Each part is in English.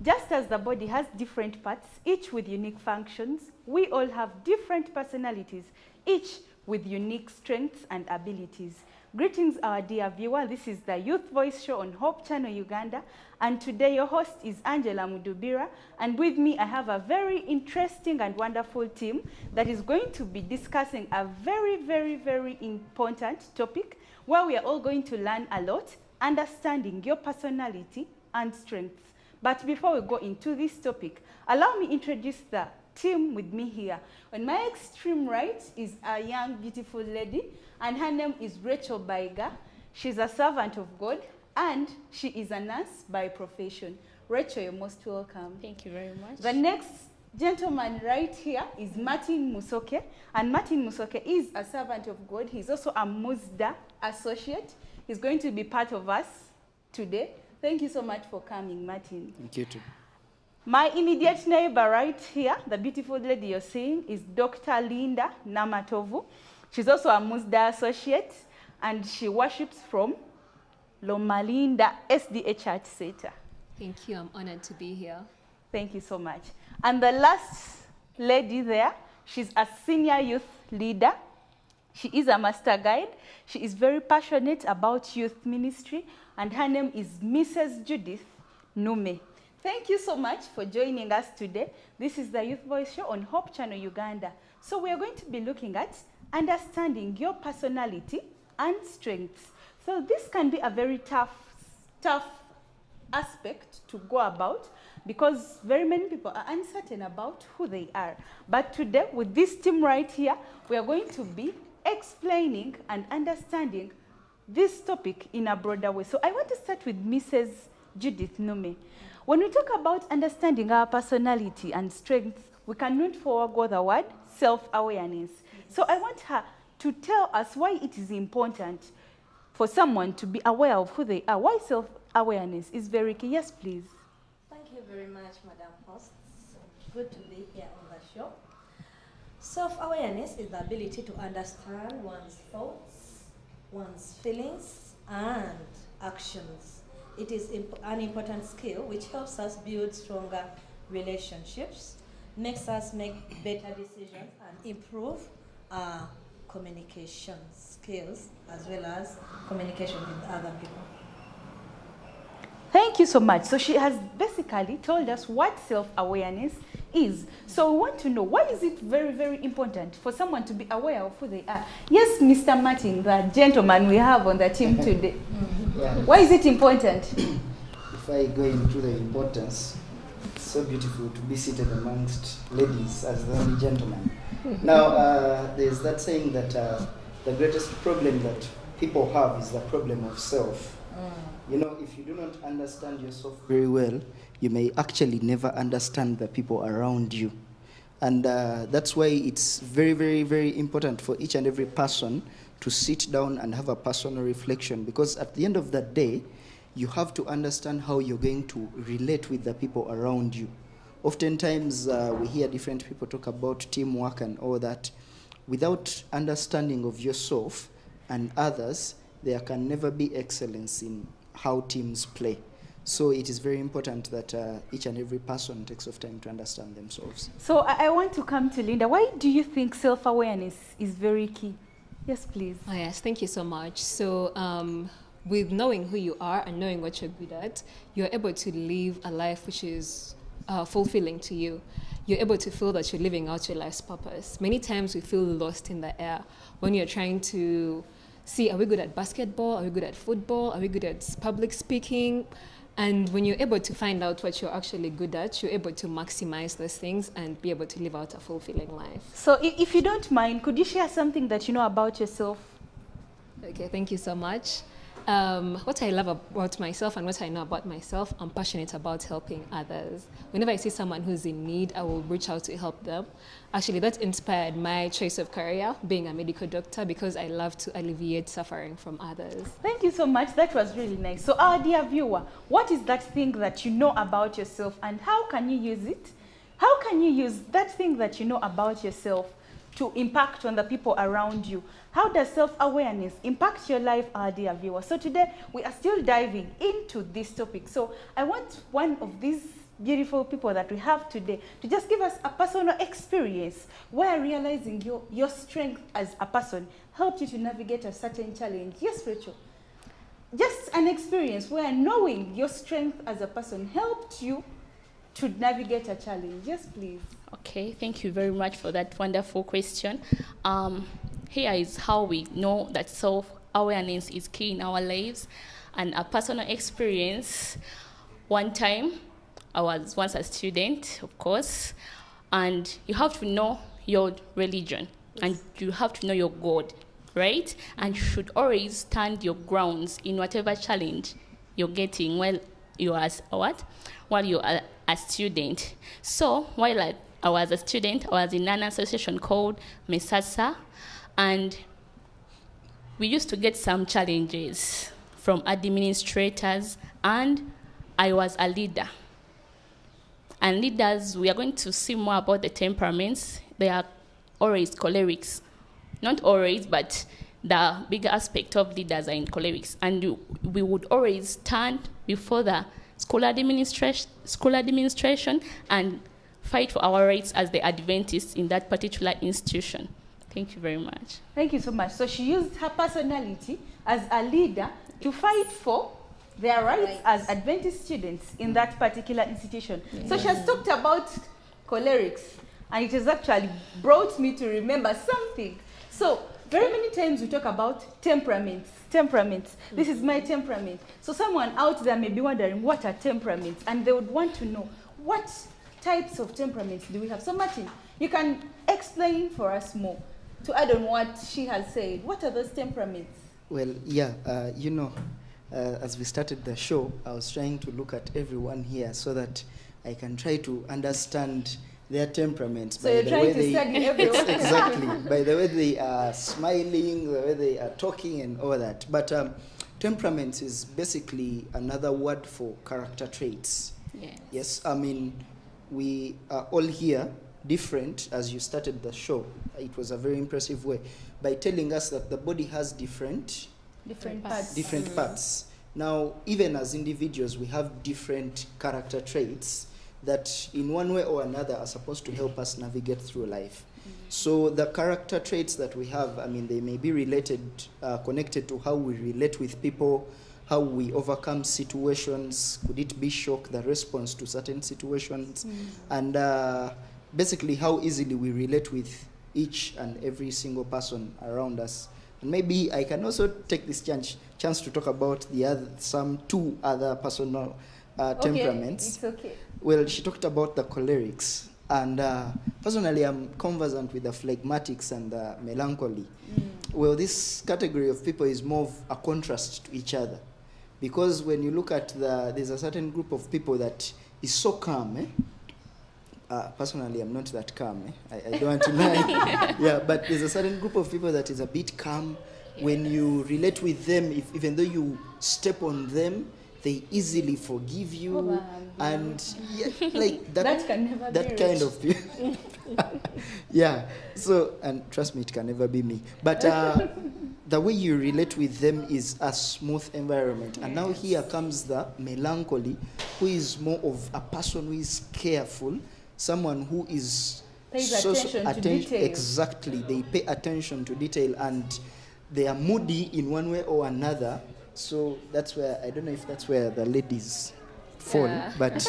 just as the body has different parts, each with unique functions, we all have different personalities, each with unique strengths and abilities. Greetings, our dear viewer. This is the Youth Voice Show on Hope Channel Uganda. And today your host is Angela Mudubira. And with me, I have a very interesting and wonderful team that is going to be discussing a very important topic where we are all going to learn a lot, understanding your personality and strengths. But before we go into this topic, allow me introduce the team with me here. On my extreme right is a young, beautiful lady, and her name is Rachel Baiga. She's a servant of God, and she is a nurse by profession. Rachel, you're most welcome. Thank you very much. The next gentleman right here is Martin Musoke, and Martin Musoke is a servant of God. He's also a Musda associate. He's going to be part of us today. Thank you so much for coming, Martin. Thank you too. My immediate neighbor right here, the beautiful lady you're seeing, is Dr. Linda Namatovu. She's also a Musda associate, and she worships from Lomalinda SDA Church Center. Thank you. I'm honored to be here. Thank you so much. And the last lady there, she's a senior youth leader. She is a master guide. She is very passionate about youth ministry, and her name is Mrs. Judith Nume. Thank you so much for joining us today. This is the Youth Voice Show on Hope Channel Uganda. So we are going to be looking at understanding your personality and strengths. So this can be a very tough aspect to go about because very many people are uncertain about who they are. But today, with this team right here, we are going to be explaining and understanding this topic in a broader way. So I want to start with Mrs. Judith Nume. When we talk about understanding our personality and strengths, we cannot forego the word self-awareness. So I want her to tell us why it is important for someone to be aware of who they are. Why self-awareness is very key. Yes, please. Thank you very much, Madam Host. Good to be here on the show. Self-awareness is the ability to understand one's thoughts, one's feelings, and actions. It is an important skill which helps us build stronger relationships, makes us make better decisions, and improve our communication skills as well as communication with other people. Thank you so much. So she has basically told us what self-awareness is. So we want to know, why is it very important for someone to be aware of who they are? Yes, Mr. Martin, the gentleman we have on the team today. Yeah. Why is it important? If I go into the importance, it's so beautiful to be seated amongst ladies as the only gentleman. Now, there's that saying that the greatest problem that people have is the problem of self. You know, if you do not understand yourself very well, you may actually never understand the people around you. And that's why it's very important for each and every person to sit down and have a personal reflection, because at the end of that day, you have to understand how you're going to relate with the people around you. Oftentimes, we hear different people talk about teamwork and all that. Without understanding of yourself and others, there can never be excellence in how teams play. So it is very important that each and every person takes off time to understand themselves. So I want to come to Linda. Why do you think self-awareness is very key? Yes, please. Oh, yes, thank you so much. So with knowing who you are and knowing what you're good at, you're able to live a life which is fulfilling to you. You're able to feel that you're living out your life's purpose. Many times we feel lost in the air when you're trying to see, are we good at basketball? Are we good at football? Are we good at public speaking? And when you're able to find out what you're actually good at, you're able to maximize those things and be able to live out a fulfilling life. So if you don't mind, could you share something that you know about yourself? Okay, thank you so much. What I love about myself and what I know about myself, I'm passionate about helping others. Whenever I see someone who's in need, I will reach out to help them. Actually, that inspired my choice of career, being a medical doctor, because I love to alleviate suffering from others. Thank you so much. That was really nice. So our dear viewer, what is that thing that you know about yourself and how can you use it? How can you use that thing that you know about yourself to impact on the people around you? How does self-awareness impact your life, our dear viewer? So today, we are still diving into this topic. So I want one of these beautiful people that we have today to just give us a personal experience where realizing your strength as a person helped you to navigate a certain challenge. Yes, Rachel. Just an experience where knowing your strength as a person helped you to navigate a challenge. Yes, please. Okay, thank you very much for that wonderful question. Here is how we know that self-awareness is key in our lives. And a personal experience, one time, I was once a student, of course, and you have to know your religion, and you have to know your God, right? And you should always stand your grounds in whatever challenge you're getting while you are while you are a student. So while I was a student, I was in an association called MESASA, and we used to get some challenges from administrators, and I was a leader. And leaders, we are going to see more about the temperaments. They are always cholerics. Not always, but the bigger aspect of leaders are in cholerics. And we would always stand before the school administration and fight for our rights as the Adventists in that particular institution. Thank you very much. Thank you so much. So she used her personality as a leader to fight for their rights as Adventist students in that particular institution. Yes. So she has talked about cholerics, and it has actually brought me to remember something. So very many times we talk about temperaments. This is my temperament. So someone out there may be wondering what are temperaments, and they would want to know what types of temperaments do we have. So Martin, you can explain for us more to add on what she has said. What are those temperaments? Well, yeah, as we started the show, I was trying to look at everyone here so that I can try to understand their temperaments. So you're trying to study everyone. Exactly. By the way they are smiling, the way they are talking and all that. But temperaments is basically another word for character traits. Yes. Yes, I mean, we are all here different. As you started the show, it was a very impressive way by telling us that the body has different parts. Now, even as individuals, we have different character traits that in one way or another are supposed to help us navigate through life. So the character traits that we have, I mean, they may be related, connected to how we relate with people, how we overcome situations, could it be shock, the response to certain situations, and basically how easily we relate with each and every single person around us. And maybe I can also take this chance to talk about two other personal temperaments. It's okay. Well, she talked about the cholerics, and personally I'm conversant with the phlegmatics and the melancholy. Well, this category of people is more of a contrast to each other, because when you look at there's a certain group of people that is so calm, personally, I'm not that calm. I don't want to lie. Yeah, but there's a certain group of people that is a bit calm. When you relate with them, even though you step on them, they easily forgive you. And yeah, like that kind of people. Yeah. So, and trust me, it can never be me. But the way you relate with them is a smooth environment. And now here comes the melancholy, who is more of a person who is careful. Someone who is pays attention to detail. Exactly. They pay attention to detail, and they are moody in one way or another. So that's where, I don't know if that's where the ladies fall, but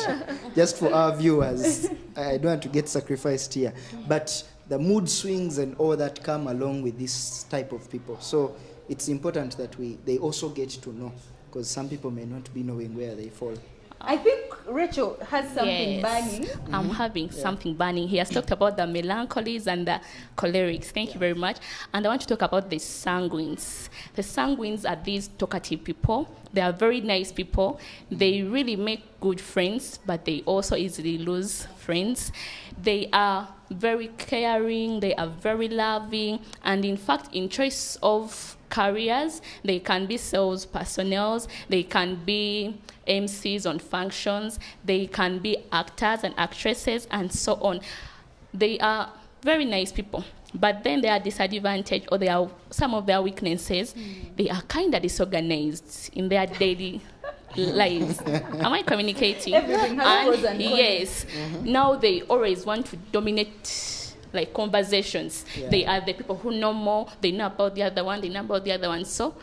just for our viewers, I don't want to get sacrificed here. But the mood swings and all that come along with this type of people. So it's important that they also get to know, because some people may not be knowing where they fall. I think Rachel has something burning. I'm having something burning. He has talked about the melancholies and the cholerics. Thank you very much. And I want to talk about the sanguines. The sanguines are these talkative people. They are very nice people. They really make good friends, but they also easily lose friends. They are very caring. They are very loving. And in fact, in choice of careers, they can be sales personnel, they can be MCs on functions, they can be actors and actresses, and so on. They are very nice people, but then they are disadvantaged, or they are some of their weaknesses. They are kind of disorganized in their daily lives. Am I communicating? Everything has pros and cons. Yes. Now they always want to dominate like conversations. Yeah. They are the people who know more. They know about the other one. They know about the other one. So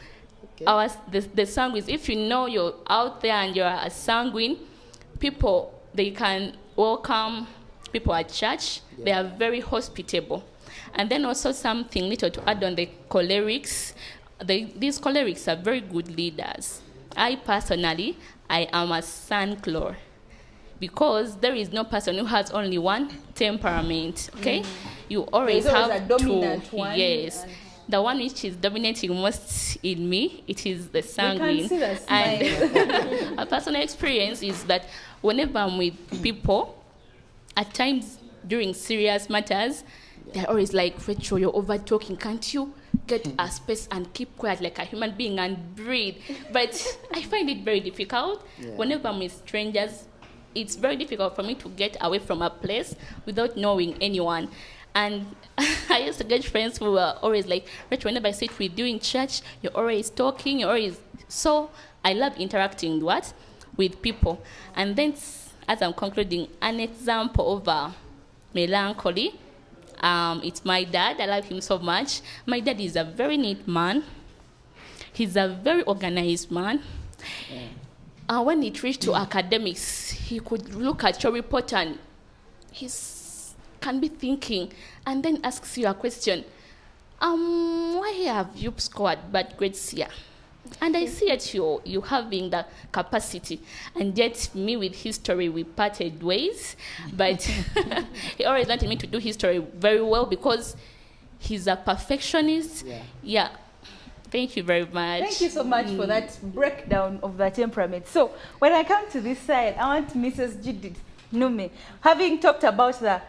Okay. the sanguines, if you know you're out there and you're a sanguine, people, they can welcome people at church. Yeah. They are very hospitable. And then also something little to add on the cholerics. These cholerics are very good leaders. I personally, I am a Sanclor because there is no person who has only one temperament, okay? You always There's always have a dominant two. one, Yes. and- The one which is dominating most in me, it is the We sanguine. can see the smile. And a personal experience is that whenever I'm with people, at times during serious matters, they're always like, Rachel, you're over talking. Can't you get a space and keep quiet like a human being and breathe? But I find it very difficult. Yeah. Whenever I'm with strangers, it's very difficult for me to get away from a place without knowing anyone. And I used to get friends who were always like, Rachel, whenever I sit with you in church, you're always talking, you're always... So I love interacting with people. And then, as I'm concluding, an example of melancholy, it's my dad. I love him so much. My dad is a very neat man. He's a very organized man. When it reached to academics, he could look at your report and can be thinking, and then asks you a question. Why have you scored bad grades here? And I see that you having the capacity, and yet me with history we parted ways. But he always wanted me to do history very well because he's a perfectionist. Yeah. Thank you very much. Thank you so much for that breakdown of the temperament. So when I come to this side, I want Mrs. Judith Nume, having talked about the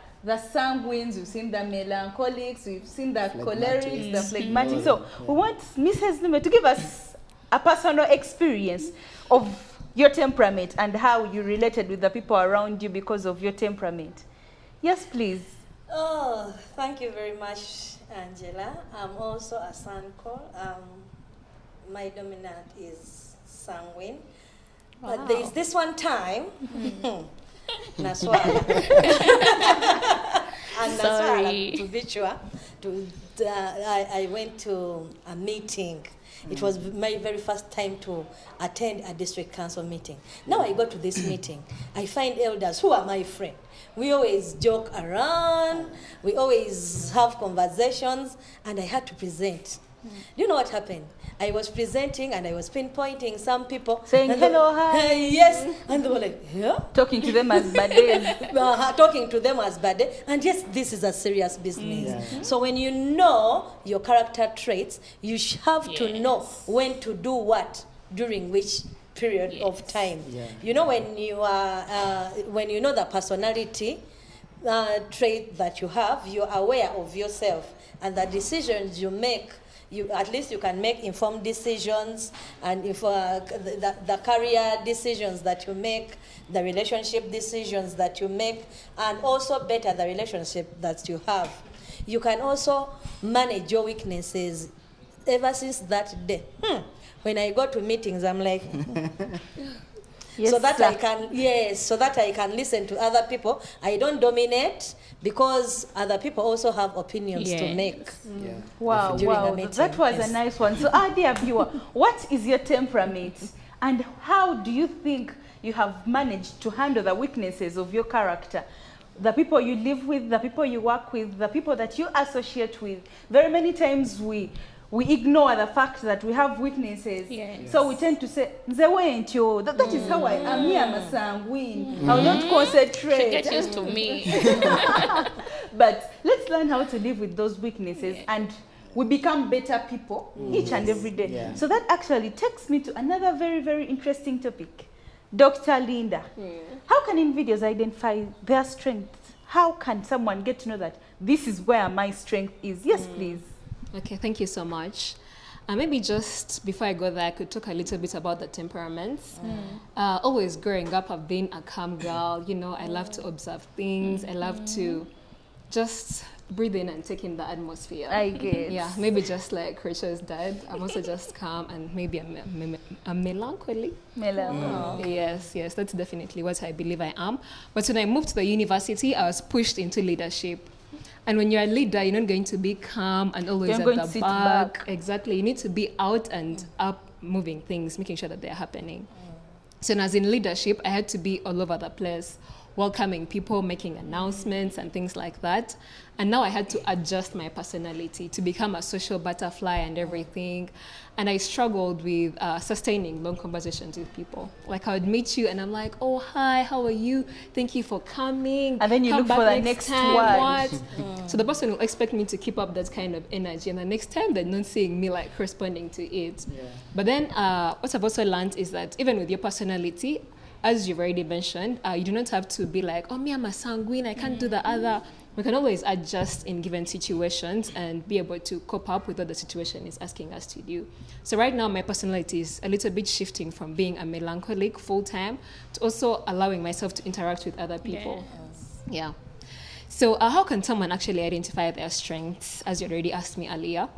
sanguines, we've seen the melancholics, we've seen the cholerics, the phlegmatics. So we want Mrs. Nume to give us a personal experience of your temperament and how you related with the people around you because of your temperament. Yes, please. Oh, thank you very much, Angela. I'm also a Sancol. My dominant is sanguine. But there is this one time, Naswala. And Sorry. Naswala, to be sure, I went to a meeting. It was my very first time to attend a district council meeting. Now I go to this meeting. I find elders who are my friend. We always joke around. We always have conversations. And I had to present. Do you know what happened? I was presenting and I was pinpointing some people. Saying and hello, hi. Yes. And they were like, yeah? Talking to them as bad days. Talking to them as bad. And yes, this is a serious business. Yeah. So when you know your character traits, you have to know when to do what during which period of time. Yeah. You know, when you are when you know the personality trait that you have, you're aware of yourself and the decisions you make. At least you can make informed decisions, and if the career decisions that you make, the relationship decisions that you make, and also better the relationship that you have. You can also manage your weaknesses. Ever since that day, when I go to meetings, I'm like, Yes, so that sir. so that I can listen to other people. I don't dominate because other people also have opinions to make. Yeah. Wow, During a wow, meeting, that was yes. a nice one. So, our dear viewer, what is your temperament, and how do you think you have managed to handle the weaknesses of your character? The people you live with, the people you work with, the people that you associate with. Very many times we ignore the fact that we have weaknesses. Yes. So we tend to say, Nze wentyo. That is how I am. Me, I'm a sanguine. I will not concentrate. Get used to me. But let's learn how to live with those weaknesses, and we become better people each and every day. Yeah. So that actually takes me to another very, very interesting topic. Dr. Linda, how can individuals identify their strengths? How can someone get to know that this is where my strength is? Yes, please. Okay, thank you so much. Maybe just before I go there, I could talk a little bit about the temperaments. Always growing up, I've been a calm girl. You know, I love to observe things. I love to just breathe in and take in the atmosphere. I get. Yeah, maybe just like Rachel's dad, I'm also just calm and maybe a melancholy. Yes, that's definitely what I believe I am. But when I moved to the university, I was pushed into leadership. And when you're a leader, you're not going to be calm and always You're at going the to sit back. back. Exactly. You need to be out and up moving things, making sure that they're happening. So as in leadership, I had to be all over the place, welcoming people, making announcements and things like that. And now I had to adjust my personality to become a social butterfly and everything. And I struggled with sustaining long conversations with people. Like I would meet you and I'm like, oh, hi, how are you? Thank you for coming. And then you Come look back for the next time. word. What? So the person will expect me to keep up that kind of energy. And the next time they're not seeing me like responding to it. Yeah. But then what I've also learned is that even with your personality, as you've already mentioned, you do not have to be like, oh, me, I'm a sanguine, I can't do the other. We can always adjust in given situations and be able to cope up with what the situation is asking us to do. So right now, my personality is a little bit shifting from being a melancholic full-time to also allowing myself to interact with other people. Yeah. So how can someone actually identify their strengths, as you already asked me earlier?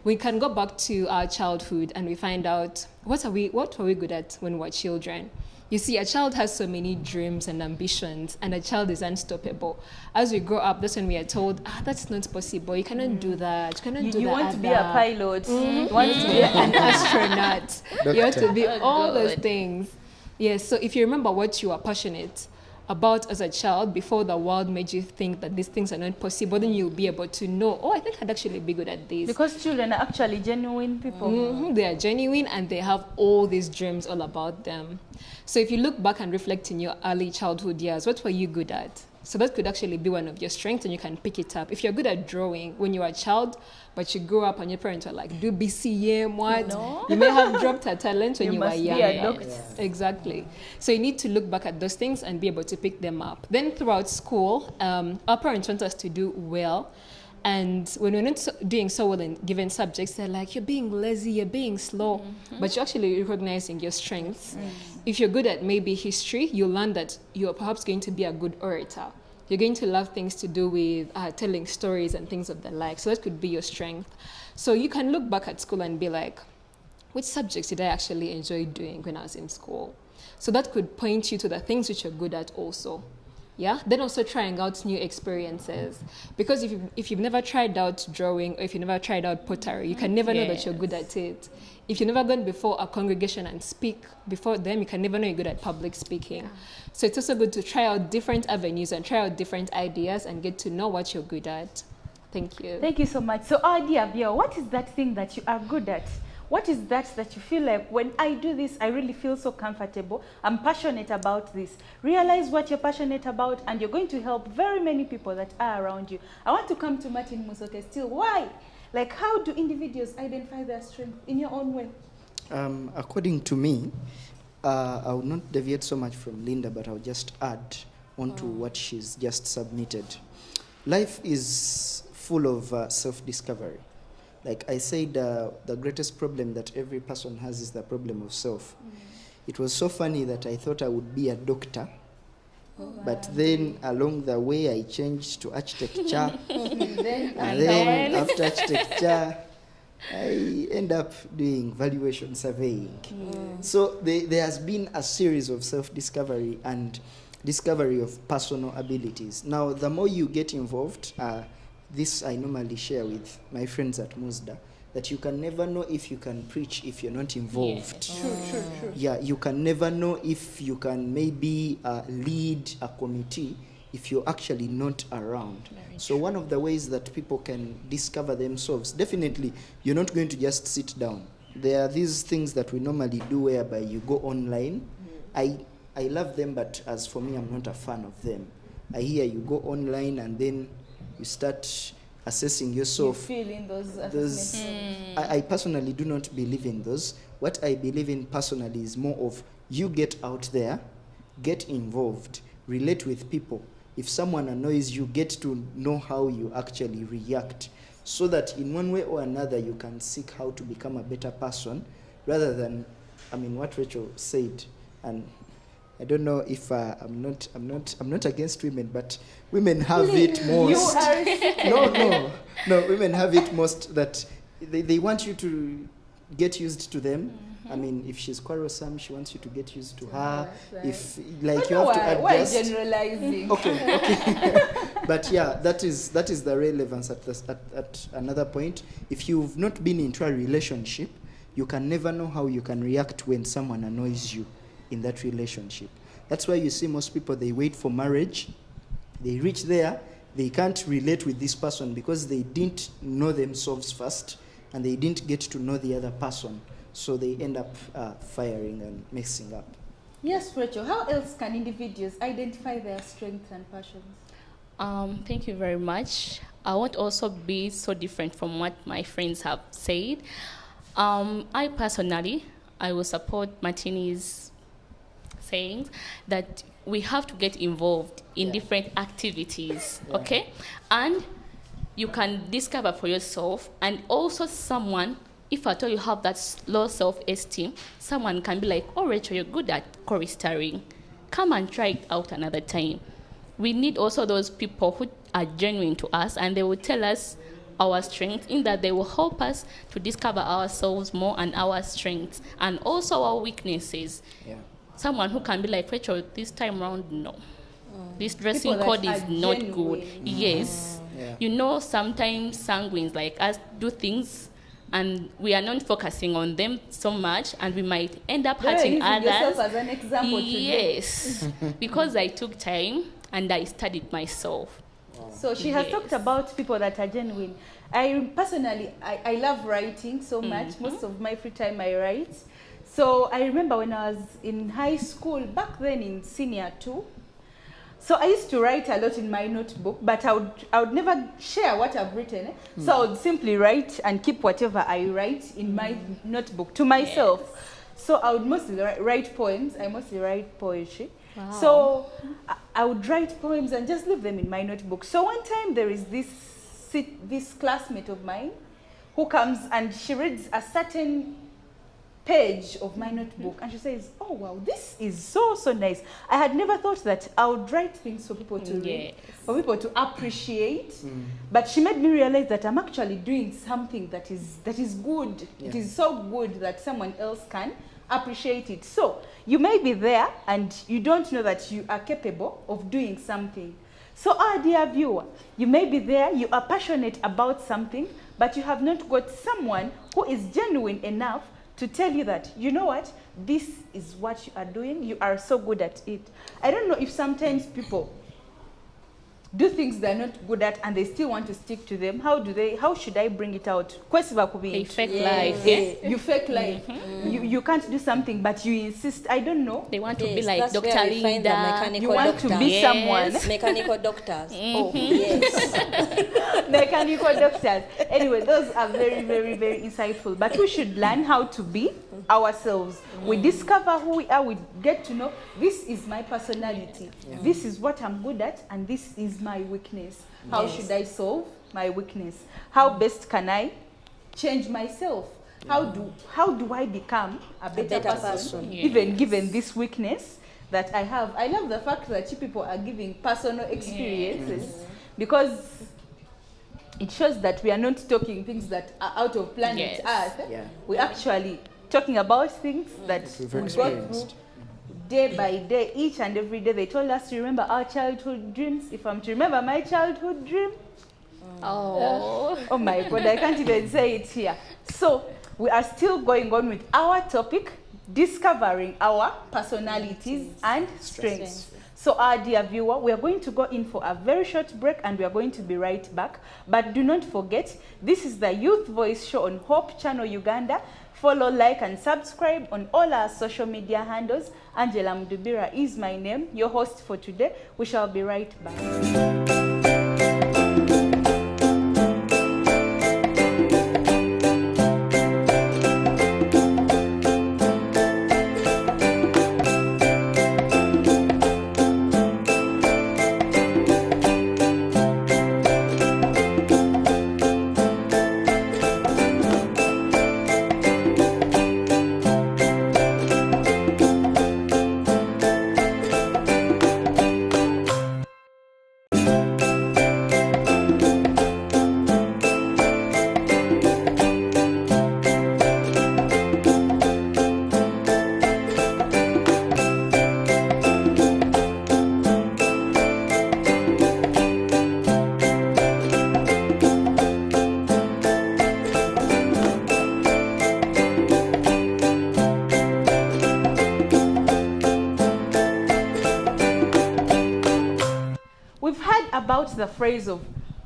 We can go back to our childhood and we find out what were we good at when we were children. You see, a child has so many dreams and ambitions, and a child is unstoppable. As we grow up, that's when we are told, that's not possible. You cannot do that. You cannot do that. You want to be a pilot. You want to be an astronaut. You want to be all those good. things. Yes, so if you remember what you are passionate about as a child before the world made you think that these things are not possible, then you'll be able to know, I think I'd actually be good at this. Because children are actually genuine people. They are genuine and they have all these dreams all about them. So if you look back and reflect in your early childhood years, what were you good at? So that could actually be one of your strengths and you can pick it up. If you're good at drawing when you were a child, but you grew up and your parents were like, do BCM, what? No. You may have dropped a talent when you were must be young. a doctor. Exactly. So you need to look back at those things and be able to pick them up. Then throughout school, our parents want us to do well. And when we're not doing so well in given subjects, they're like, you're being lazy, you're being slow. But you're actually recognizing your strengths. If you're good at maybe history, you'll learn that you're perhaps going to be a good orator. You're going to love things to do with telling stories and things of the like. So that could be your strength. So you can look back at school and be like, which subjects did I actually enjoy doing when I was in school? So that could point you to the things which you're good at also. Yeah, then also trying out new experiences. Because if you've never tried out drawing or if you've never tried out pottery, you can never know that you're good at it. If you've never gone before a congregation and speak before them, you can never know you're good at public speaking. So it's also good to try out different avenues and try out different ideas and get to know what you're good at. Thank you. Thank you so much. So, our dear viewer, what is that thing that you are good at? What is that you feel like, when I do this, I really feel so comfortable. I'm passionate about this. Realize what you're passionate about, and you're going to help very many people that are around you. I want to come to Martin Musoke still. Why? Like, how do individuals identify their strength in your own way? According to me, I will not deviate so much from Linda, but I'll just add on to what she's just submitted. Life is full of self-discovery. Like I said, the greatest problem that every person has is the problem of self. It was so funny that I thought I would be a doctor, but then along the way I changed to architecture, and then after architecture, I end up doing valuation surveying. So there has been a series of self-discovery and discovery of personal abilities. Now, the more you get involved, this I normally share with my friends at Musda, that you can never know if you can preach if you're not involved. Sure. Yeah, you can never know if you can maybe lead a committee if you're actually not around. So one of the ways that people can discover themselves, definitely you're not going to just sit down. There are these things that we normally do whereby you go online. I love them, but as for me, I'm not a fan of them. I hear you go online and then you start assessing yourself. You feel in those assessments. I personally do not believe in those. What I believe in personally is more of you get out there, get involved, relate with people. If someone annoys you, get to know how you actually react, so that in one way or another you can seek how to become a better person, rather than, what Rachel said, and I don't know if I'm not against women, but women have it most. You are No, women have it most that they want you to get used to them. I mean, if she's quarrelsome, she wants you to get used to her. Right. If like you But have to why adjust. generalizing? Okay. But yeah, that is the relevance at another point. If you've not been into a relationship, you can never know how you can react when someone annoys you in that relationship. That's why you see most people, they wait for marriage. They reach there, they can't relate with this person because they didn't know themselves first and they didn't get to know the other person. So they end up firing and messing up. Yes, Rachel. How else can individuals identify their strengths and passions? Thank you very much. I won't also be so different from what my friends have said. I personally, I will support Martini's sayings that we have to get involved in different activities, okay? And you can discover for yourself, and also someone, if at all you have that low self-esteem, someone can be like, oh, Rachel, you're good at choristering. Come and try it out another time. We need also those people who are genuine to us, and they will tell us our strengths, in that they will help us to discover ourselves more and our strengths, and also our weaknesses. Yeah. Someone who can be like, Rachel, this time around, no. This dressing People that code is are not genuine. good. Yes. Yeah. You know, sometimes sanguines like us do things and we are not focusing on them so much, and we might end up You're hurting using others. yourself as an example today. Yes. Because I took time and I studied myself. So she has Yes. talked about people that are genuine. I personally, I love writing so much. Most of my free time I write. So I remember when I was in high school, back then in senior 2, so I used to write a lot in my notebook, but I would never share what I've written. So I would simply write and keep whatever I write in my notebook to myself. So I would mostly write poems. I mostly write poetry. Wow. So I would write poems and just leave them in my notebook. So one time there is this classmate of mine who comes and she reads a certain page of my notebook and she says, oh wow, this is so nice. I had never thought that I would write things for people to read, for people to appreciate. But she made me realize that I'm actually doing something that is good. Yeah. It is so good that someone else can appreciate it. So you may be there and you don't know that you are capable of doing something. So our dear viewer, you may be there, you are passionate about something, but you have not got someone who is genuine enough to tell you that, you know what, this is what you are doing, you are so good at it. I don't know if sometimes people do things they're not good at and they still want to stick to them. How should I bring it out? They fake life. Yeah? You fake life. You can't do something, but you insist. I don't know. They want to be Yes, like that's Dr. where we find the Linda. mechanical You want to be Yes. someone. Mechanical doctors. Oh, Yes. mechanical doctors. Anyway, those are very insightful. But we should learn how to be ourselves. We discover who we are. We get to know, this is my personality. This is what I'm good at, and this is my weakness. How should I solve my weakness? How best can I change myself? How do I become a better person, Yes. even given this weakness that I have? I love the fact that you people are giving personal experiences because it shows that we are not talking things that are out of planet Yes. Earth. Yeah. We're actually talking about things that We've we go experienced. through day by day, each and every day. They told us to remember our childhood dreams. If I'm to remember my childhood dream, oh my God, I can't even say it here. So we are still going on with our topic, discovering our personalities and strengths. So our dear viewer, we are going to go in for a very short break and we are going to be right back. But do not forget, this is the Youth Voice Show on Hope Channel Uganda. Follow, like, and subscribe on all our social media handles. Angela Mdubira is my name, your host for today. We shall be right back. about the phrase of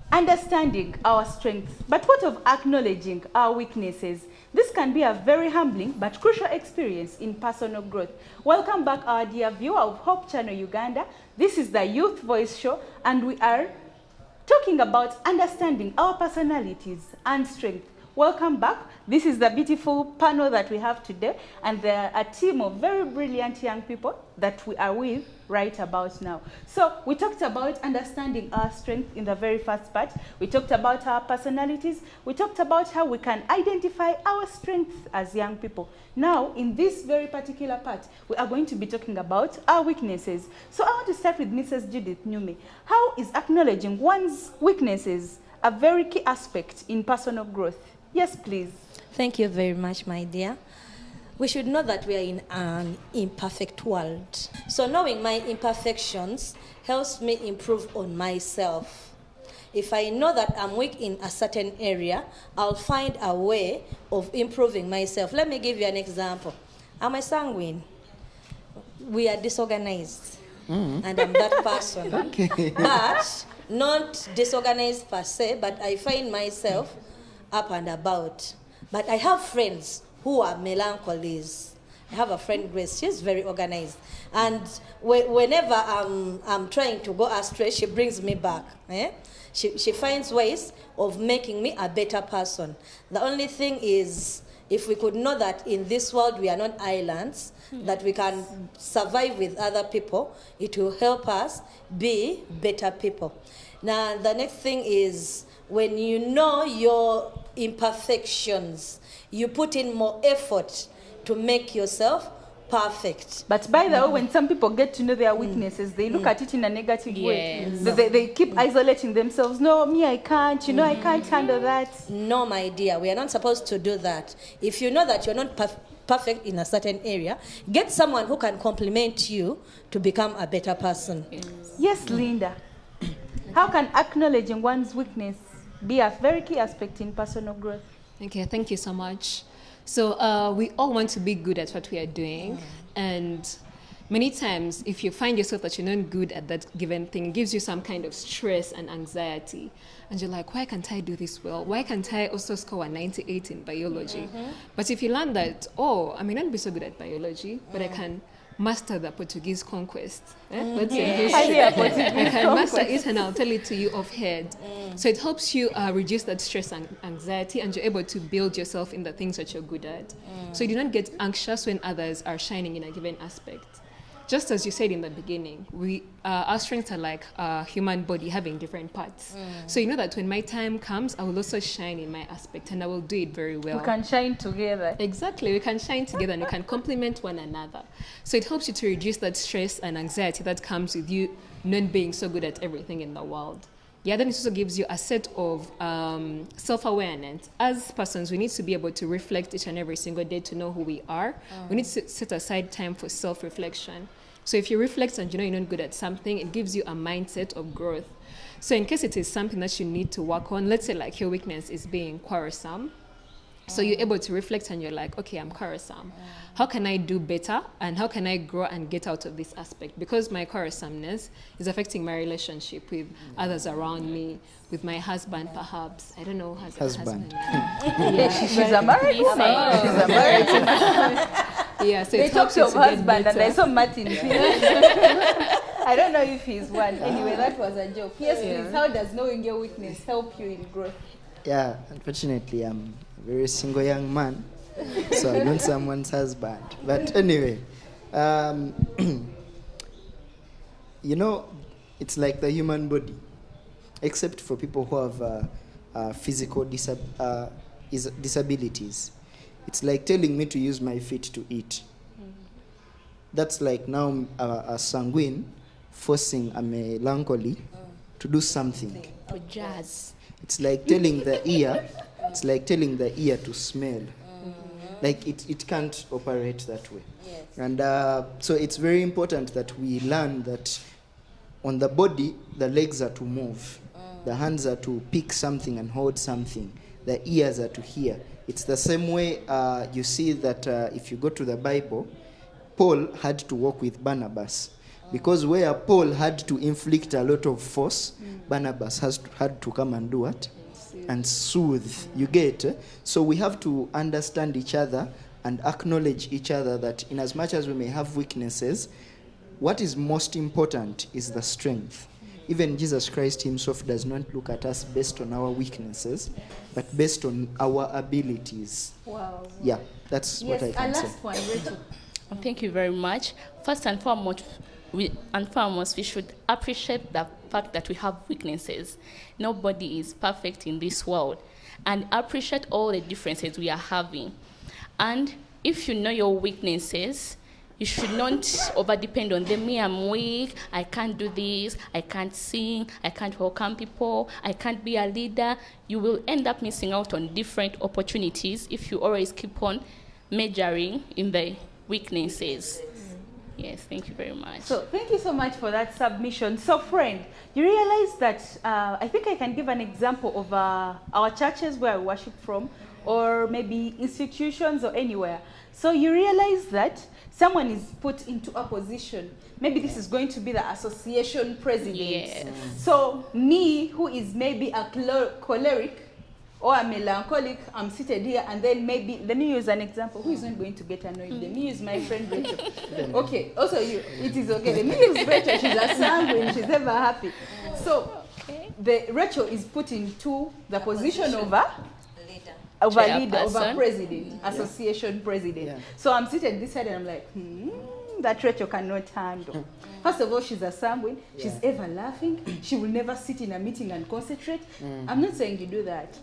understanding our strengths, but what of acknowledging our weaknesses? This can be a very humbling but crucial experience in personal growth. Welcome back, our dear viewer of Hope Channel Uganda. This is the Youth Voice Show, and we are talking about understanding our personalities and strengths. Welcome back. This is the beautiful panel that we have today, and there are a team of very brilliant young people that we are with right about now. So we talked about understanding our strength in the very first part. We talked about our personalities. We talked about how we can identify our strengths as young people. Now, in this very particular part, we are going to be talking about our weaknesses. So I want to start with Mrs. Judith Nyume. How is acknowledging one's weaknesses a very key aspect in personal growth? Yes, please. Thank you very much, my dear. We should know that we are in an imperfect world. So knowing my imperfections helps me improve on myself. If I know that I'm weak in a certain area, I'll find a way of improving myself. Let me give you an example. I'm a sanguine. We are disorganized. And I'm that person. Okay. But not disorganized per se, but I find myself up and about. But I have friends who are melancholies. I have a friend, Grace. She's very organized. And whenever I'm trying to go astray, she brings me back. She finds ways of making me a better person. The only thing is, if we could know that in this world we are not islands, that we can survive with other people, it will help us be better people. Now, the next thing is, when you know your imperfections, you put in more effort to make yourself perfect. But by the way, when some people get to know their weaknesses, they look at it in a negative way. Yes. They keep isolating themselves. No, me, I can't. You know, I can't handle that. No, my dear, we are not supposed to do that. If you know that you're not perfect in a certain area, get someone who can compliment you to become a better person. Yes, Linda. How can acknowledging one's weakness be a very key aspect in personal growth? Okay, thank you so much. So we all want to be good at what we are doing, and many times if you find yourself that you're not good at that given thing, it gives you some kind of stress and anxiety, and you're like, why can't I do this well? Why can't I also score a 98 in biology? But if you learn that, oh, I may not be so good at biology, but I can master the Portuguese conquest. Let's say history. I can master it, and I'll tell it to you offhand. So it helps you reduce that stress and anxiety, and you're able to build yourself in the things that you're good at. So you do not get anxious when others are shining in a given aspect. Just as you said in the beginning, our strengths are like a human body having different parts. So you know that when my time comes, I will also shine in my aspect, and I will do it very well. We can shine together. Exactly, we can shine together, and we can complement one another. So it helps you to reduce that stress and anxiety that comes with you not being so good at everything in the world. Yeah, then it also gives you a set of self-awareness. As persons, we need to be able to reflect each and every single day to know who we are. We need to set aside time for self-reflection. So if you reflect and you know you're not good at something, it gives you a mindset of growth. So in case it is something that you need to work on, let's say like your weakness is being quarrelsome, so you're able to reflect and you're like, okay, I'm quarrelsome. How can I do better, and how can I grow and get out of this aspect? Because my quarrelsomeness is affecting my relationship with others around me, with my husband perhaps. I don't know who has a husband. She's a married woman. She's a married woman. Yeah, so They it helps talked you of to get husband, and I better. saw Martin. I don't know if he's one. Anyway, that was a joke. Yes, please. How does knowing your weakness help you in growth? Yeah, unfortunately, I'm a very single young man, so I'm not someone's husband. But anyway, you know, it's like the human body, except for people who have physical disabilities. It's like telling me to use my feet to eat. That's like now a sanguine forcing a melancholy to do something. Or jazz. It's like telling the ear, to smell. Like it can't operate that way. Yes. And so it's very important that we learn that on the body, the legs are to move. The hands are to pick something and hold something. The ears are to hear. It's the same way you see that if you go to the Bible, Paul had to walk with Barnabas Because where Paul had to inflict a lot of force, Barnabas had to come and do what? And soothe. You get? So we have to understand each other and acknowledge each other that in as much as we may have weaknesses, what is most important is the strength. Even Jesus Christ himself does not look at us based on our weaknesses, but based on our abilities. Wow. Yeah, that's what I can say. Last one, Rachel. Thank you very much. First and foremost, we should appreciate the fact that we have weaknesses. Nobody is perfect in this world. And appreciate all the differences we are having. And if you know your weaknesses, you should not over-depend on them. Me, I'm weak, I can't do this, I can't sing, I can't welcome people, I can't be a leader. You will end up missing out on different opportunities if you always keep on majoring in the weaknesses. Yes, thank you very much. So thank you so much for that submission. So friend, you realize that, I think I can give an example of our churches where I worship from, or maybe institutions or anywhere. So you realize that someone is put into a position. Maybe this is going to be the association president. Yes. So me, who is maybe a choleric or a melancholic, I'm seated here, and then maybe, let me use an example. Who is not going to get annoyed? Let me use my friend Rachel. Okay, also you, it is okay. Let me use Rachel. She's a sanguine, she's ever happy. So Rachel is put into the position of a leader, of a president, association president. Yeah. So I'm seated this side and I'm like, that Rachel cannot handle. First of all, she's a sanguine. She's ever laughing. She will never sit in a meeting and concentrate. I'm not saying you do that.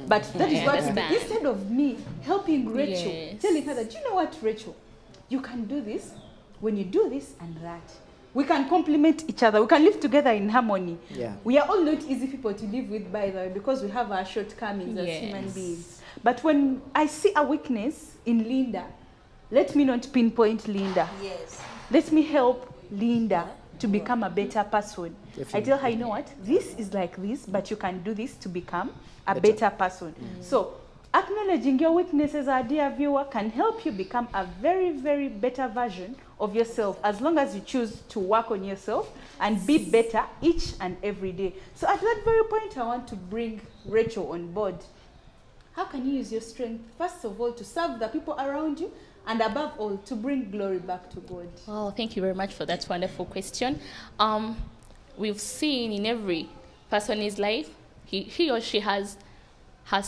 But that is what, instead of me helping Rachel, telling her that, you know what, Rachel, you can do this. When you do this and that, we can complement each other. We can live together in harmony. Yeah. We are all not easy people to live with, by the way, because we have our shortcomings as human beings. But when I see a weakness in Linda, let me not pinpoint Linda. Yes. Let me help Linda to become a better person. Definitely. I tell her, you know what, this is like this, but you can do this to become a better person. So acknowledging your weaknesses, our dear viewer, can help you become a very, very better version of yourself, as long as you choose to work on yourself and be better each and every day. So at that very point, I want to bring Rachel on board. How can you use your strength, first of all, to serve the people around you, and above all, to bring glory back to God? Oh, thank you very much for that wonderful question. We've seen in every person's life, he or she has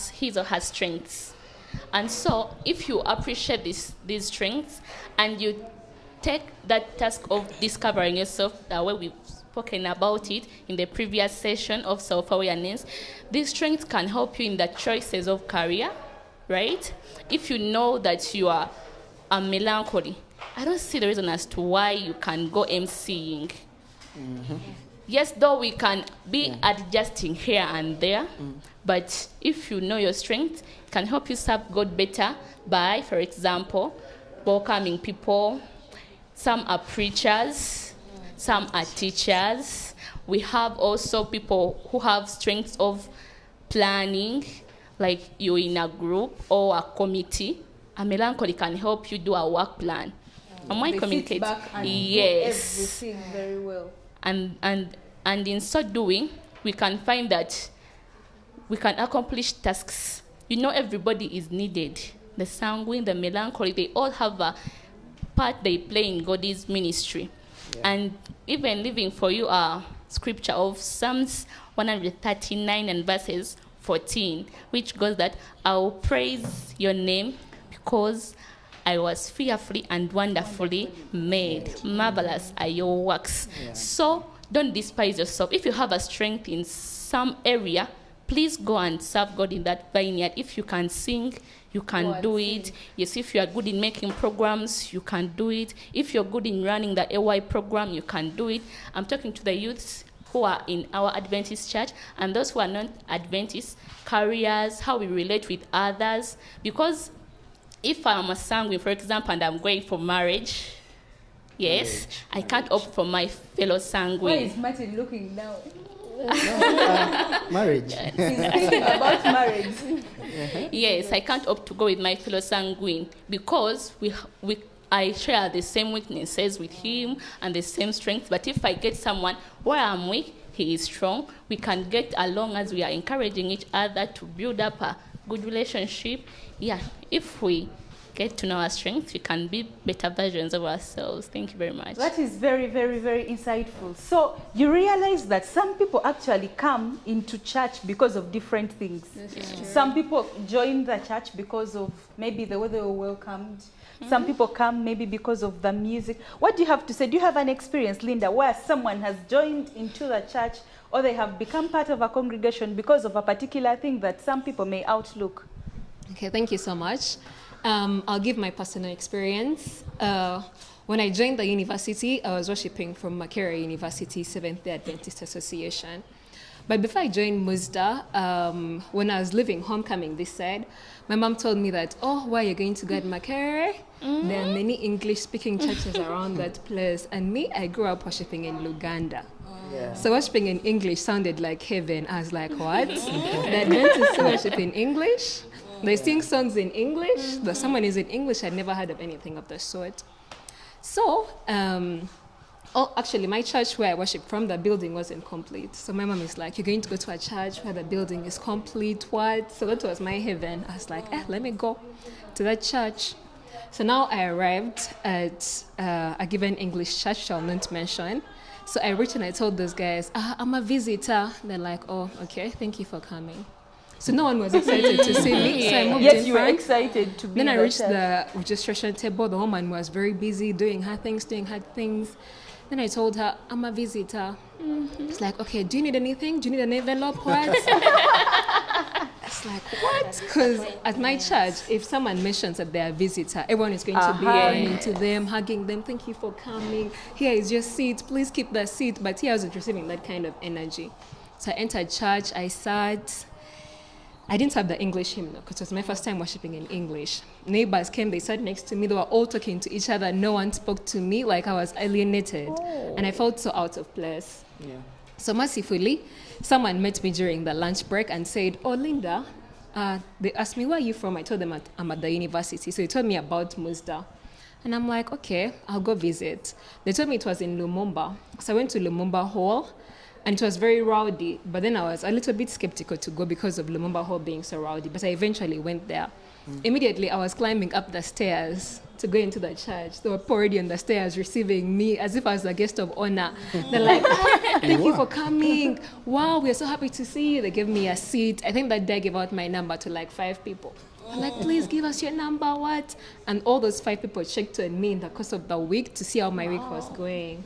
his or her strengths. And so if you appreciate these strengths and you take that task of discovering yourself, the way we've spoken about it in the previous session of self-awareness, these strengths can help you in the choices of career, right? If you know that you are a melancholy, I don't see the reason as to why you can go emceeing. Yes, though we can be adjusting here and there, but if you know your strength, it can help you serve God better by, for example, welcoming people. Some are preachers, some are teachers. We have also people who have strengths of planning, like you're in a group or a committee. A melancholy can help you do a work plan. Am I communicating? Back and yes. Do everything very well. And in so doing, we can find that we can accomplish tasks. You know, everybody is needed. The sanguine, the melancholy, they all have a part they play in God's ministry. Yeah. And even leaving for you a scripture of Psalms 139 and verses 14, which goes that, I will praise your name because I was fearfully and wonderfully made. Marvelous are your works. Yeah. So don't despise yourself. If you have a strength in some area, please go and serve God in that vineyard. If you can sing, you can do it. Yes, if you are good in making programs, you can do it. If you're good in running the AY program, you can do it. I'm talking to the youths who are in our Adventist church and those who are not Adventist, careers, how we relate with others. Because if I'm a sanguine, for example, and I'm going for marriage, yes, I can't opt for my fellow sanguine. Why is Martin looking now? Marriage. He's thinking about marriage. Yes, I can't opt to go with my fellow sanguine because I share the same weaknesses with him and the same strengths. But if I get someone where I'm weak, he is strong, we can get along as we are encouraging each other to build up a good relationship. Yeah, if we get to know our strengths, we can be better versions of ourselves. Thank you very much. That is very, very, very insightful. So you realize that some people actually come into church because of different things. Some people join the church because of maybe the way they were welcomed. Some people come maybe because of the music. What do you have to say? Do you have an experience, Linda, where someone has joined into the church or they have become part of a congregation because of a particular thing that some people may outlook? Okay, thank you so much. I'll give my personal experience. When I joined the university, I was worshiping from Makerere University Seventh-day Adventist Association. But before I joined Musda, when I was leaving homecoming this side, my mom told me that, oh, why are you going to go at Makerere? There are many English-speaking churches around that place. And me, I grew up worshiping in Luganda. Yeah. So worshiping in English sounded like heaven. I was like, what? The Adventists worship in English? They sing songs in English? The sermon is in English? I'd never heard of anything of the sort. So, actually, my church where I worship from, the building wasn't complete. So my mom is like, you're going to go to a church where the building is complete, what? So that was my heaven. I was like, let me go to that church. So now I arrived at a given English church, shall not mention. So I reached and I told those guys, I'm a visitor. They're like, oh, okay, thank you for coming. So no one was excited to see me. So I moved Yes, in you were front. excited to be Then I in the reached church. the registration table. The woman was very busy doing her things. Then I told her, I'm a visitor. It's like, okay, do you need anything? Do you need an envelope? What? It's like, what? Because at my church, if someone mentions that they're a visitor, everyone is going to be running to them, hugging them. Thank you for coming. Here is your seat. Please keep the seat. But here I wasn't receiving that kind of energy. So I entered church. I sat. I didn't have the English hymn because it was my first time worshiping in English. Neighbors came, they sat next to me, they were all talking to each other. No one spoke to me, like I was alienated. And I felt so out of place. Yeah. So mercifully, someone met me during the lunch break and said, oh, Linda, they asked me, where are you from? I told them I'm at the university. So he told me about Musda. And I'm like, okay, I'll go visit. They told me it was in Lumumba. So I went to Lumumba Hall. And it was very rowdy, but then I was a little bit skeptical to go because of Lumumba Hall being so rowdy, but I eventually went there. Immediately, I was climbing up the stairs to go into the church. They were already on the stairs receiving me as if I was a guest of honor. They're like, thank you for coming. Wow, we're so happy to see you. They gave me a seat. I think that day I gave out my number to like 5 people. I'm like, please give us your number, what? And all those 5 people checked on me in the course of the week to see how my week was going.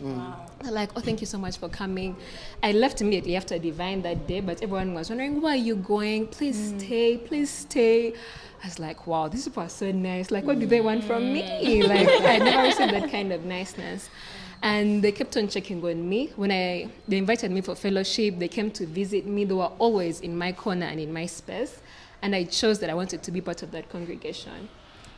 They're like, oh, thank you so much for coming. I left immediately after Divine that day, but everyone was wondering, where are you going? Please stay, please stay. I was like, wow, these people are so nice. Like, what do they want from me? Like, I never received that kind of niceness. And they kept on checking on me. When they invited me for fellowship, they came to visit me. They were always in my corner and in my space. And I chose that I wanted to be part of that congregation.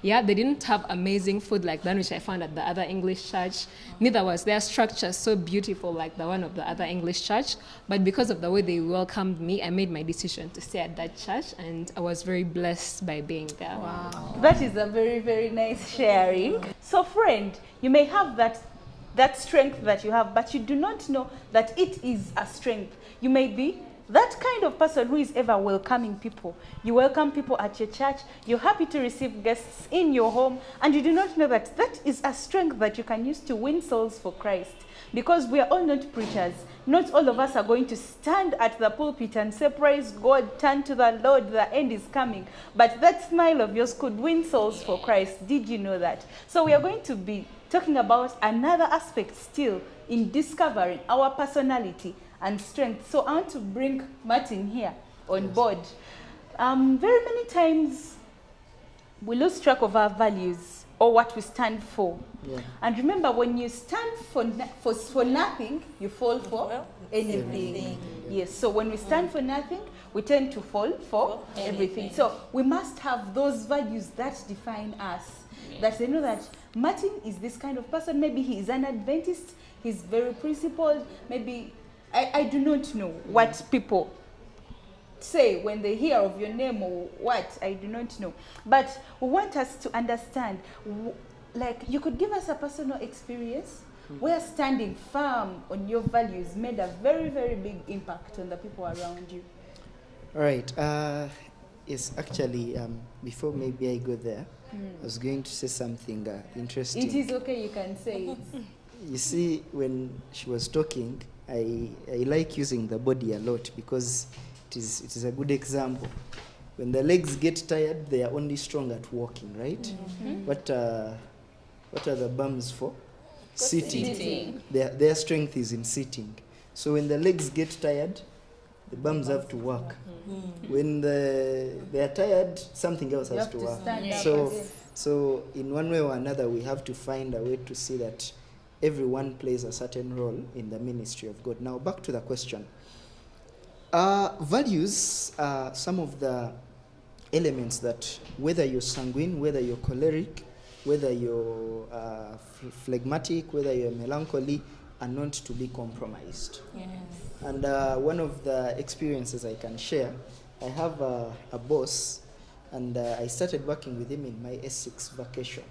Yeah, they didn't have amazing food like that, which I found at the other English church. Neither was their structure so beautiful like the one of the other English church. But because of the way they welcomed me, I made my decision to stay at that church, and I was very blessed by being there. Wow. That is a very, very nice sharing. So friend, you may have that strength that you have, but you do not know that it is a strength. You may be that kind of person who is ever welcoming people. You welcome people at your church, you're happy to receive guests in your home, and you do not know that that is a strength that you can use to win souls for Christ. Because we are all not preachers. Not all of us are going to stand at the pulpit and say, praise God, turn to the Lord, the end is coming. But that smile of yours could win souls for Christ. Did you know that? So we are going to be talking about another aspect still in discovering our personality and strength. So I want to bring Martin here on board. Very many times we lose track of our values or what we stand for. Yeah. And remember, when you stand for nothing, you fall for anything. Yes, so when we stand for nothing, we tend to fall for everything. So we must have those values that define us. That they know that Martin is this kind of person. Maybe he is an Adventist, he's very principled, maybe I do not know what people say when they hear of your name or what. I do not know. But we want us to understand like, you could give us a personal experience where standing firm on your values made a very, very big impact on the people around you. All right. Yes, actually, before maybe I go there, I was going to say something interesting. It is okay, you can say it. You see, when she was talking, I like using the body a lot because it is a good example. When the legs get tired, they are only strong at walking, right? What are the bums for? Sitting. Their strength is in sitting. So when the legs get tired, the bums have to work. When they are tired, something else has to work. So in one way or another, we have to find a way to see that everyone plays a certain role in the ministry of God. Now, back to the question. Values are some of the elements that, whether you're sanguine, whether you're choleric, whether you're phlegmatic, whether you're melancholy, are not to be compromised. Yes. And one of the experiences I can share, I have a boss, and I started working with him in my S6 vacation.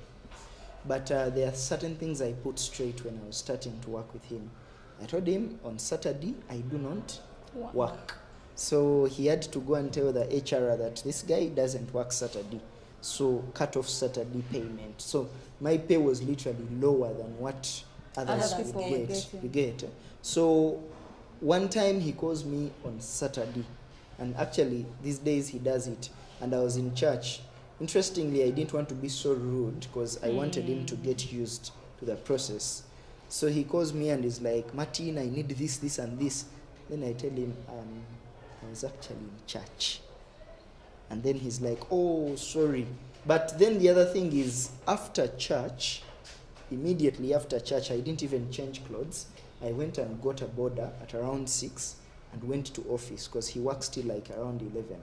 But there are certain things I put straight when I was starting to work with him. I told him on Saturday, I do not work. So he had to go and tell the HR that this guy doesn't work Saturday. So cut off Saturday payment. So my pay was literally lower than what others would get. You get. So one time he calls me on Saturday, and actually these days he does it, and I was in church. Interestingly, I didn't want to be so rude because I wanted him to get used to the process. So he calls me and is like, Martin, I need this, this, and this. Then I tell him, I was actually in church. And then he's like, oh, sorry. But then the other thing is, after church, immediately after church, I didn't even change clothes. I went and got a border at around 6 and went to office because he works till like around 11.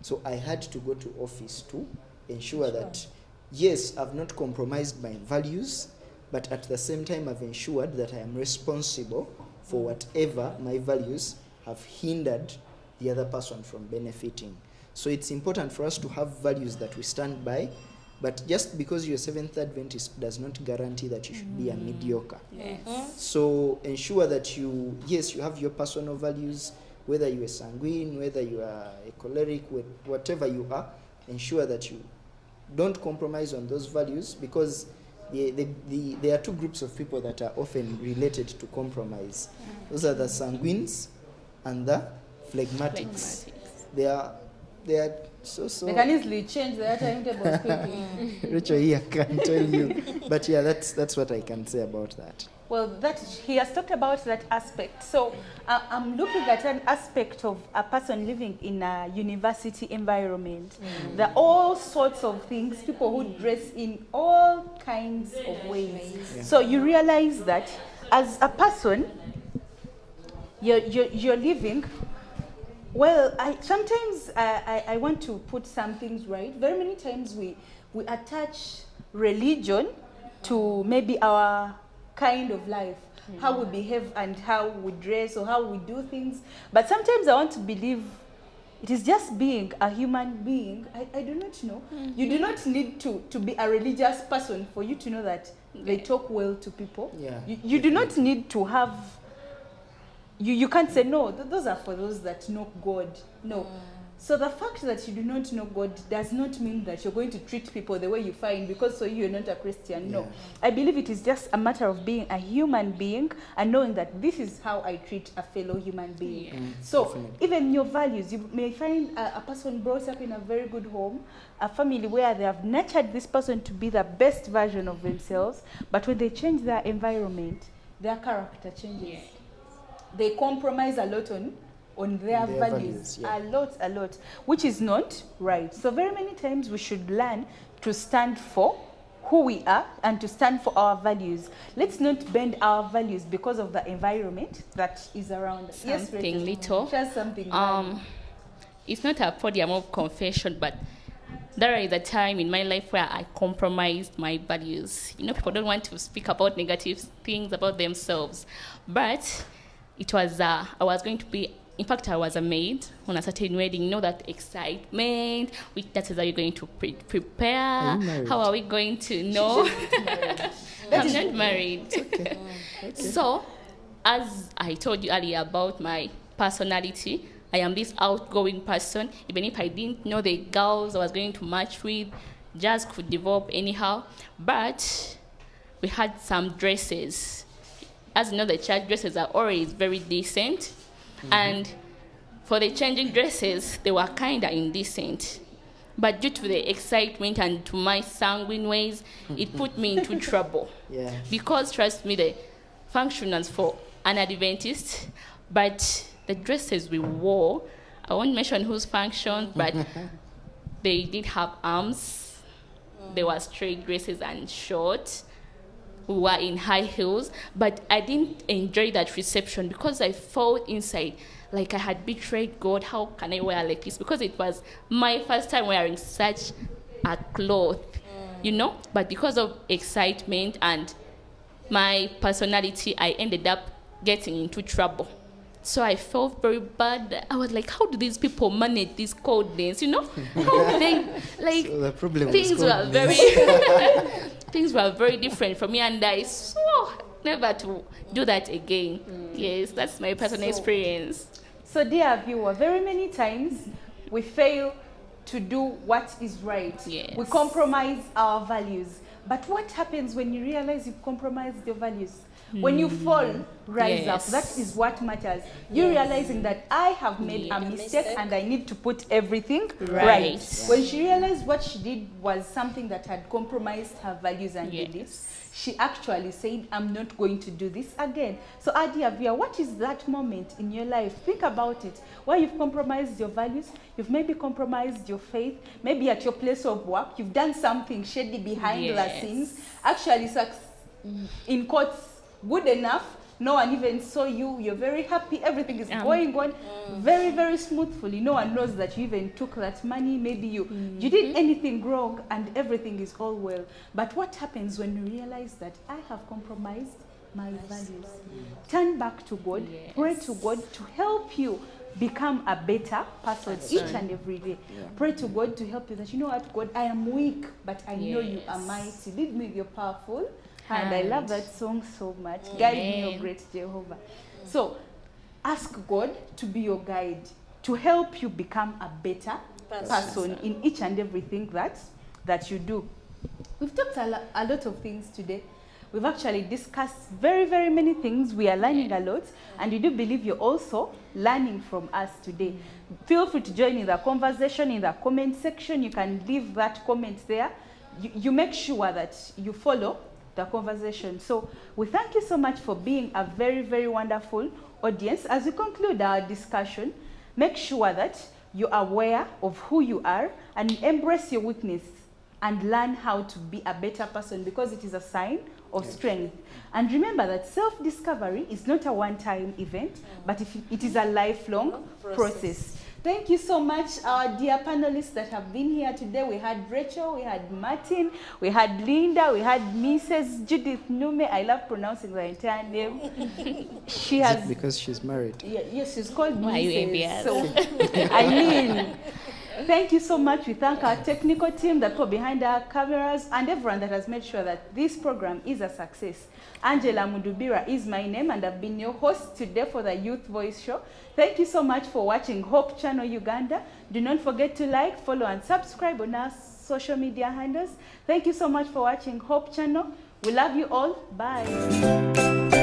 So I had to go to office to ensure that, yes, I've not compromised my values, but at the same time, I've ensured that I am responsible for whatever my values have hindered the other person from benefiting. So it's important for us to have values that we stand by, but just because you're Seventh Adventist does not guarantee that you should be a mediocre. Yes. So ensure that you have your personal values, whether you are sanguine, whether you are a choleric, whatever you are, ensure that you don't compromise on those values, because there are two groups of people that are often related to compromise. Those are the sanguines and the phlegmatics. They are so. They can easily change their timetable quickly. Rachel here can tell you, but yeah, that's what I can say about that. Well, he has talked about that aspect. So I'm looking at an aspect of a person living in a university environment. There are all sorts of things, people who dress in all kinds of ways. Yeah. So you realize that as a person, you're living. Well, sometimes I want to put some things right. Very many times we attach religion to maybe our kind of life, how we behave and how we dress or how we do things. But sometimes I want to believe it is just being a human being. I do not know. You do not need to be a religious person for you to know that they talk well to people. Yeah. You do not need to have... You can't say, no, those are for those that know God. No. So the fact that you do not know God does not mean that you're going to treat people the way you find because so you're not a Christian. No. I believe it is just a matter of being a human being and knowing that this is how I treat a fellow human being. So definitely. Even your values, you may find a person brought up in a very good home, a family where they have nurtured this person to be the best version of themselves, but when they change their environment, their character changes. Yeah. They compromise a lot on their values. Yeah. A lot, which is not right. So very many times we should learn to stand for who we are and to stand for our values. Let's not bend our values because of the environment that is around us. Something little. Just something. It's not a podium of confession, but there is a time in my life where I compromised my values. You know, people don't want to speak about negative things about themselves, but it was I was going to be in fact, I was a maid on a certain wedding. You know that excitement. Which dresses are you going to prepare? Are you married? How are we going to know? I'm not married. Okay. So, as I told you earlier about my personality, I am this outgoing person. Even if I didn't know the girls I was going to match with, just could develop anyhow. But we had some dresses. As you know, the church dresses are always very decent. And for the changing dresses, they were kind of indecent. But due to the excitement and to my sanguine ways, it put me into trouble. Yeah. Because, trust me, the function was for an Adventist, but the dresses we wore, I won't mention whose function, but they did have arms. They were straight dresses and short. We were in high heels, but I didn't enjoy that reception because I felt inside like I had betrayed God. How can I wear like this? Because it was my first time wearing such a cloth, you know? But because of excitement and my personality, I ended up getting into trouble. So I felt very bad. I was like, how do these people manage this coldness, you know? How do they, like, So the problem was things were coldness. very, things were very different for me, and I swore never to do that again. Yes, that's my personal experience. So, dear viewer, very many times we fail to do what is right. Yes. We compromise our values. But what happens when you realize you've compromised your values? When you fall, rise Yes. up. That is what matters. You realizing that I have made a mistake and I need to put everything right. Right. When she realized what she did was something that had compromised her values and Yes. beliefs, she actually said, I'm not going to do this again. So, Adi Avia, what is that moment in your life? Think about it. Where you've compromised your values, you've maybe compromised your faith, maybe at your place of work, you've done something shady behind the Yes. scenes, actually, in quotes, good enough. No one even saw you. You're very happy. Everything is going on very, very smoothly. No one knows that you even took that money. Maybe you did anything wrong and everything is all well. But what happens when you realize that I have compromised my values? Turn back to God. Yes. Pray to God to help you become a better person each and every day. Pray to God to help you that, you know what, God, I am weak, but I know you are Yes. mighty. Lead me with your powerful hand. I love Hand. that song so much. Guide me, O Amen. great Jehovah. So, ask God to be your guide, to help you become a better person in each and everything that you do. We've talked a lot of things today. We've actually discussed very, very many things. We are learning a lot, and we do believe you're also learning from us today. Feel free to join in the conversation in the comment section. You can leave that comment there. You make sure that you follow the conversation. So we thank you so much for being a very, very wonderful audience. As we conclude our discussion, make sure that you're aware of who you are and embrace your weakness and learn how to be a better person, because it is a sign of strength. And remember that self-discovery is not a one-time event, but it is a lifelong process. Thank you so much, our dear panelists that have been here today. We had Rachel, we had Martin, we had Linda, we had Mrs. Judith Nume. I love pronouncing the entire name. She Is has... it because she's married? Yes, she's called Why are you Mrs. envious? So, I mean, thank you so much. We thank our technical team that put behind our cameras and everyone that has made sure that this program is a success. Angela Mudubira is my name, and I've been your host today for the Youth Voice Show. Thank you so much for watching Hope Channel Uganda. Do not forget to like, follow, and subscribe on our social media handles. Thank you so much for watching Hope Channel. We love you all. Bye.